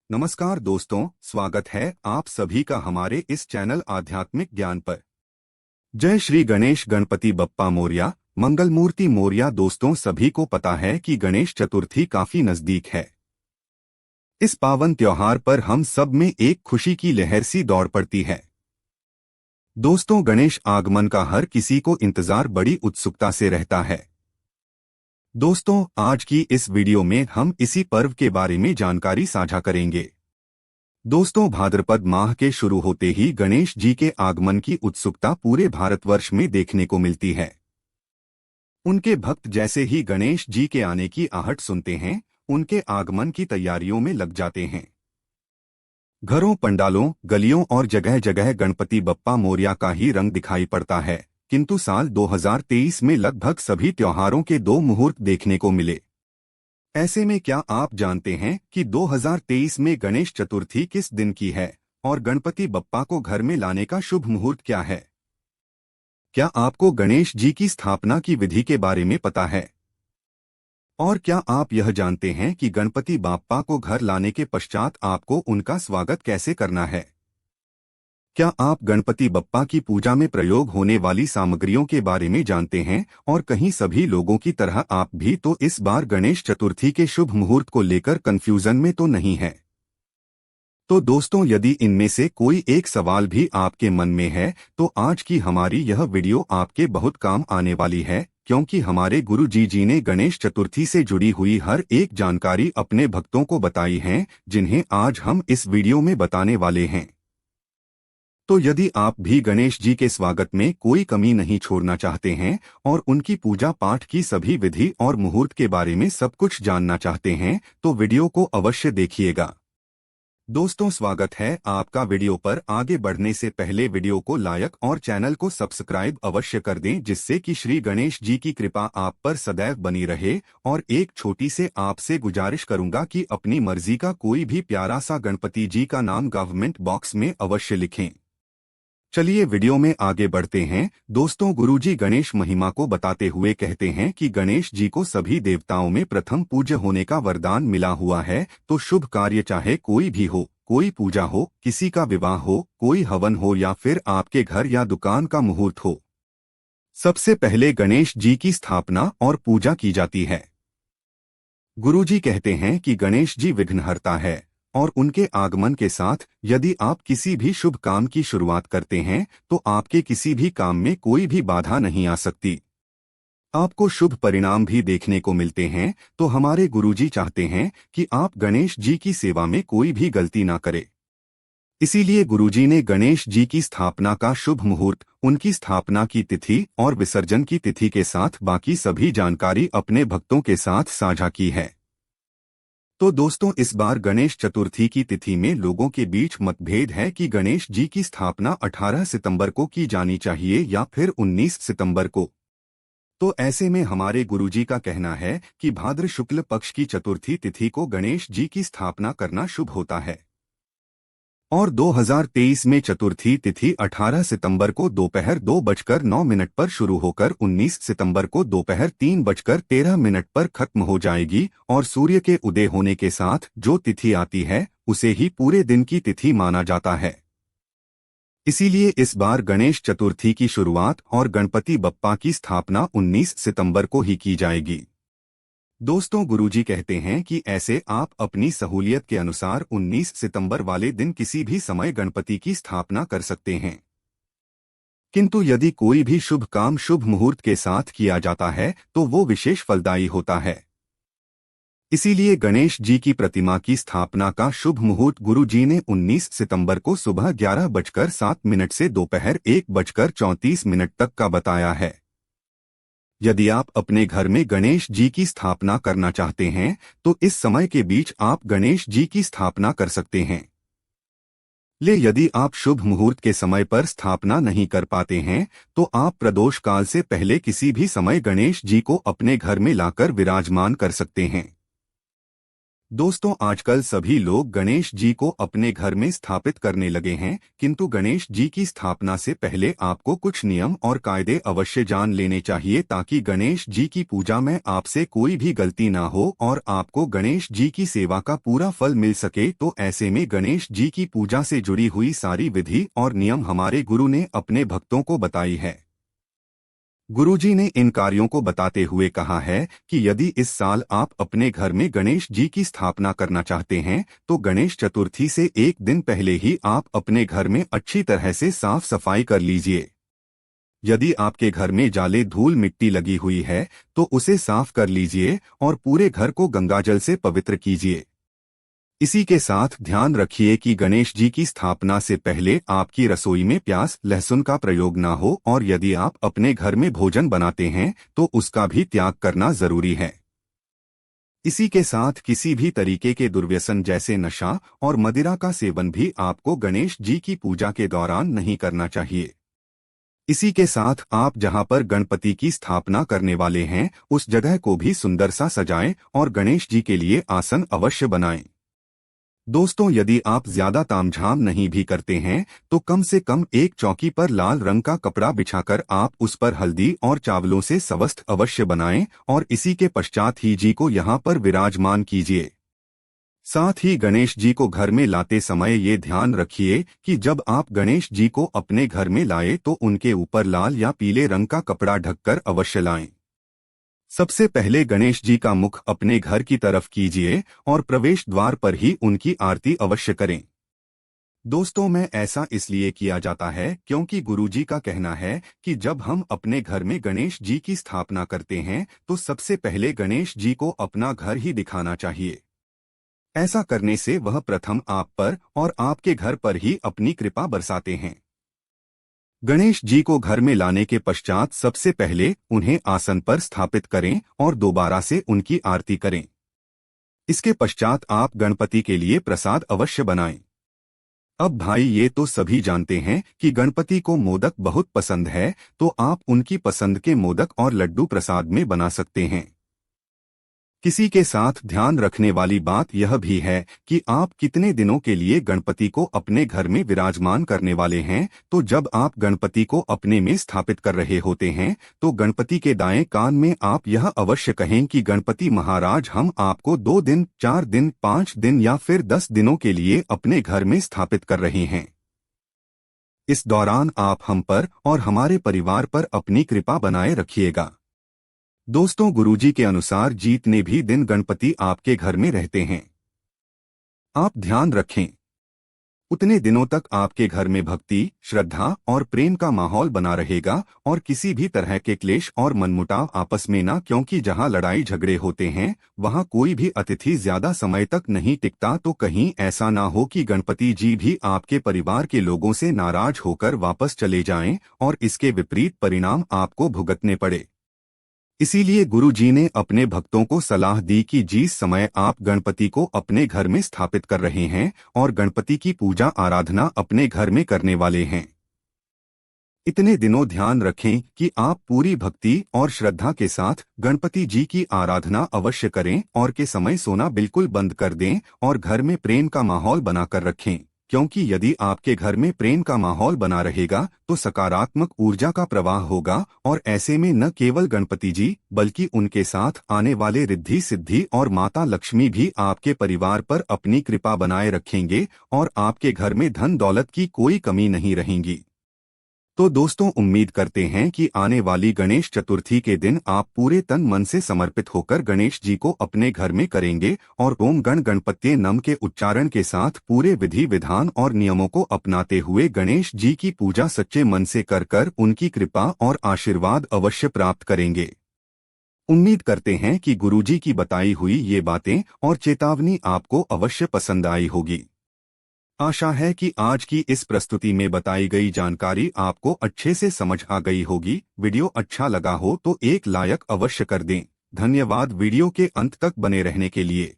नमस्कार दोस्तों, स्वागत है आप सभी का हमारे इस चैनल आध्यात्मिक ज्ञान पर। जय श्री गणेश गणपति बप्पा मोरया, मंगलमूर्ति मोरया। दोस्तों, सभी को पता है कि गणेश चतुर्थी काफी नजदीक है। इस पावन त्योहार पर हम सब में एक खुशी की लहर सी दौड़ पड़ती है। दोस्तों, गणेश आगमन का हर किसी को इंतजार बड़ी उत्सुकता से रहता है। दोस्तों, आज की इस वीडियो में हम इसी पर्व के बारे में जानकारी साझा करेंगे। दोस्तों, भाद्रपद माह के शुरू होते ही गणेश जी के आगमन की उत्सुकता पूरे भारतवर्ष में देखने को मिलती है। उनके भक्त जैसे ही गणेश जी के आने की आहट सुनते हैं, उनके आगमन की तैयारियों में लग जाते हैं। घरों, पंडालों, गलियों और जगह जगह गणपति बप्पा मोरया का ही रंग दिखाई पड़ता है। किंतु साल 2023 में लगभग सभी त्योहारों के दो मुहूर्त देखने को मिले। ऐसे में क्या आप जानते हैं कि 2023 में गणेश चतुर्थी किस दिन की है और गणपति बप्पा को घर में लाने का शुभ मुहूर्त क्या है? क्या आपको गणेश जी की स्थापना की विधि के बारे में पता है? और क्या आप यह जानते हैं कि गणपति बप्पा को घर लाने के पश्चात आपको उनका स्वागत कैसे करना है? क्या आप गणपति बप्पा की पूजा में प्रयोग होने वाली सामग्रियों के बारे में जानते हैं? और कहीं सभी लोगों की तरह आप भी तो इस बार गणेश चतुर्थी के शुभ मुहूर्त को लेकर कंफ्यूजन में तो नहीं है? तो दोस्तों, यदि इनमें से कोई एक सवाल भी आपके मन में है तो आज की हमारी यह वीडियो आपके बहुत काम आने वाली है, क्योंकि हमारे गुरु जी ने गणेश चतुर्थी से जुड़ी हुई हर एक जानकारी अपने भक्तों को बताई है, जिन्हें आज हम इस वीडियो में बताने वाले हैं। तो यदि आप भी गणेश जी के स्वागत में कोई कमी नहीं छोड़ना चाहते हैं और उनकी पूजा पाठ की सभी विधि और मुहूर्त के बारे में सब कुछ जानना चाहते हैं, तो वीडियो को अवश्य देखिएगा। दोस्तों, स्वागत है आपका। वीडियो पर आगे बढ़ने से पहले वीडियो को लाइक और चैनल को सब्सक्राइब अवश्य कर दें, जिससे कि श्री गणेश जी की कृपा आप पर सदैव बनी रहे। और एक छोटी से आपसे गुजारिश करूंगा कि अपनी मर्जी का कोई भी प्यारा सा गणपति जी का नाम कमेंट बॉक्स में अवश्य लिखें। चलिए वीडियो में आगे बढ़ते हैं। दोस्तों, गुरुजी गणेश महिमा को बताते हुए कहते हैं कि गणेश जी को सभी देवताओं में प्रथम पूज्य होने का वरदान मिला हुआ है। तो शुभ कार्य चाहे कोई भी हो, कोई पूजा हो, किसी का विवाह हो, कोई हवन हो या फिर आपके घर या दुकान का मुहूर्त हो, सबसे पहले गणेश जी की स्थापना और पूजा की जाती है। गुरुजी कहते हैं कि गणेश जी विघ्नहर्ता है और उनके आगमन के साथ यदि आप किसी भी शुभ काम की शुरुआत करते हैं तो आपके किसी भी काम में कोई भी बाधा नहीं आ सकती। आपको शुभ परिणाम भी देखने को मिलते हैं। तो हमारे गुरुजी चाहते हैं कि आप गणेश जी की सेवा में कोई भी गलती ना करें। इसीलिए गुरुजी ने गणेश जी की स्थापना का शुभ मुहूर्त, उनकी स्थापना की तिथि और विसर्जन की तिथि के साथ बाकी सभी जानकारी अपने भक्तों के साथ साझा की है। तो दोस्तों, इस बार गणेश चतुर्थी की तिथि में लोगों के बीच मतभेद है कि गणेश जी की स्थापना 18 सितंबर को की जानी चाहिए या फिर 19 सितंबर को। तो ऐसे में हमारे गुरुजी का कहना है कि भाद्र शुक्ल पक्ष की चतुर्थी तिथि को गणेश जी की स्थापना करना शुभ होता है। और 2023 में चतुर्थी तिथि 18 सितंबर को दोपहर 2:09 पर शुरू होकर 19 सितंबर को दोपहर 3:13 पर खत्म हो जाएगी। और सूर्य के उदय होने के साथ जो तिथि आती है उसे ही पूरे दिन की तिथि माना जाता है। इसीलिए इस बार गणेश चतुर्थी की शुरुआत और गणपति बप्पा की स्थापना 19 सितंबर को ही की जाएगी। दोस्तों, गुरुजी कहते हैं कि ऐसे आप अपनी सहूलियत के अनुसार 19 सितंबर वाले दिन किसी भी समय गणपति की स्थापना कर सकते हैं। किंतु यदि कोई भी शुभ काम शुभ मुहूर्त के साथ किया जाता है तो वो विशेष फलदायी होता है। इसीलिए गणेश जी की प्रतिमा की स्थापना का शुभ मुहूर्त गुरुजी ने 19 सितंबर को सुबह 11:07 से दोपहर 1:34 तक का बताया है। यदि आप अपने घर में गणेश जी की स्थापना करना चाहते हैं तो इस समय के बीच आप गणेश जी की स्थापना कर सकते हैं। यदि आप शुभ मुहूर्त के समय पर स्थापना नहीं कर पाते हैं तो आप प्रदोष काल से पहले किसी भी समय गणेश जी को अपने घर में लाकर विराजमान कर सकते हैं। दोस्तों, आजकल सभी लोग गणेश जी को अपने घर में स्थापित करने लगे हैं, किंतु गणेश जी की स्थापना से पहले आपको कुछ नियम और कायदे अवश्य जान लेने चाहिए ताकि गणेश जी की पूजा में आपसे कोई भी गलती ना हो और आपको गणेश जी की सेवा का पूरा फल मिल सके। तो ऐसे में गणेश जी की पूजा से जुड़ी हुई सारी विधि और नियम हमारे गुरु ने अपने भक्तों को बताई है। गुरुजी ने इन कार्यों को बताते हुए कहा है कि यदि इस साल आप अपने घर में गणेश जी की स्थापना करना चाहते हैं तो गणेश चतुर्थी से एक दिन पहले ही आप अपने घर में अच्छी तरह से साफ सफाई कर लीजिए। यदि आपके घर में जाले धूल मिट्टी लगी हुई है तो उसे साफ कर लीजिए और पूरे घर को गंगाजल से पवित्र कीजिए। इसी के साथ ध्यान रखिए कि गणेश जी की स्थापना से पहले आपकी रसोई में प्याज लहसुन का प्रयोग ना हो और यदि आप अपने घर में भोजन बनाते हैं तो उसका भी त्याग करना जरूरी है। इसी के साथ किसी भी तरीके के दुर्व्यसन जैसे नशा और मदिरा का सेवन भी आपको गणेश जी की पूजा के दौरान नहीं करना चाहिए। इसी के साथ आप जहां पर गणपति की स्थापना करने वाले हैं उस जगह को भी सुंदर सा सजाएं और गणेश जी के लिए आसन अवश्य बनाएं। दोस्तों, यदि आप ज्यादा तामझाम नहीं भी करते हैं तो कम से कम एक चौकी पर लाल रंग का कपड़ा बिछाकर आप उस पर हल्दी और चावलों से स्वस्थ अवश्य बनाएं और इसी के पश्चात ही जी को यहां पर विराजमान कीजिए। साथ ही गणेश जी को घर में लाते समय ये ध्यान रखिए कि जब आप गणेश जी को अपने घर में लाए तो उनके ऊपर लाल या पीले रंग का कपड़ा ढककर अवश्य लाएं। सबसे पहले गणेश जी का मुख अपने घर की तरफ कीजिए और प्रवेश द्वार पर ही उनकी आरती अवश्य करें। दोस्तों, में ऐसा इसलिए किया जाता है क्योंकि गुरुजी का कहना है कि जब हम अपने घर में गणेश जी की स्थापना करते हैं तो सबसे पहले गणेश जी को अपना घर ही दिखाना चाहिए। ऐसा करने से वह प्रथम आप पर और आपके घर पर ही अपनी कृपा बरसाते हैं। गणेश जी को घर में लाने के पश्चात सबसे पहले उन्हें आसन पर स्थापित करें और दोबारा से उनकी आरती करें। इसके पश्चात आप गणपति के लिए प्रसाद अवश्य बनाएं। अब भाई, ये तो सभी जानते हैं कि गणपति को मोदक बहुत पसंद है, तो आप उनकी पसंद के मोदक और लड्डू प्रसाद में बना सकते हैं। किसी के साथ ध्यान रखने वाली बात यह भी है कि आप कितने दिनों के लिए गणपति को अपने घर में विराजमान करने वाले हैं। तो जब आप गणपति को अपने में स्थापित कर रहे होते हैं तो गणपति के दाएं कान में आप यह अवश्य कहें कि गणपति महाराज, हम आपको 2 दिन, 4 दिन, 5 दिन या फिर 10 दिनों के लिए अपने घर में स्थापित कर रहे हैं। इस दौरान आप हम पर और हमारे परिवार पर अपनी कृपा बनाए रखिएगा। दोस्तों, गुरुजी के अनुसार जितने भी दिन गणपति आपके घर में रहते हैं, आप ध्यान रखें उतने दिनों तक आपके घर में भक्ति, श्रद्धा और प्रेम का माहौल बना रहेगा और किसी भी तरह के क्लेश और मनमुटाव आपस में ना, क्योंकि जहां लड़ाई झगड़े होते हैं वहां कोई भी अतिथि ज्यादा समय तक नहीं टिकता। तो कहीं ऐसा ना हो कि गणपति जी भी आपके परिवार के लोगों से नाराज होकर वापस चले जाएं और इसके विपरीत परिणाम आपको भुगतने पड़े। इसीलिए गुरुजी ने अपने भक्तों को सलाह दी कि जिस समय आप गणपति को अपने घर में स्थापित कर रहे हैं और गणपति की पूजा आराधना अपने घर में करने वाले हैं, इतने दिनों ध्यान रखें कि आप पूरी भक्ति और श्रद्धा के साथ गणपति जी की आराधना अवश्य करें और के समय सोना बिल्कुल बंद कर दें और घर में प्रेम का माहौल बनाकर रखें, क्योंकि यदि आपके घर में प्रेम का माहौल बना रहेगा तो सकारात्मक ऊर्जा का प्रवाह होगा और ऐसे में न केवल गणपति जी बल्कि उनके साथ आने वाले रिद्धि सिद्धि और माता लक्ष्मी भी आपके परिवार पर अपनी कृपा बनाए रखेंगे और आपके घर में धन दौलत की कोई कमी नहीं रहेगी। तो दोस्तों, उम्मीद करते हैं कि आने वाली गणेश चतुर्थी के दिन आप पूरे तन मन से समर्पित होकर गणेश जी को अपने घर में करेंगे और ओम गण गणपत्ये नम के उच्चारण के साथ पूरे विधि विधान और नियमों को अपनाते हुए गणेश जी की पूजा सच्चे मन से कर उनकी कृपा और आशीर्वाद अवश्य प्राप्त करेंगे। उम्मीद करते हैं कि गुरुजी की बताई हुई ये बातें और चेतावनी आपको अवश्य पसंद आई होगी। आशा है कि आज की इस प्रस्तुति में बताई गई जानकारी आपको अच्छे से समझ आ गई होगी। वीडियो अच्छा लगा हो तो एक लाइक अवश्य कर दें। धन्यवाद वीडियो के अंत तक बने रहने के लिए।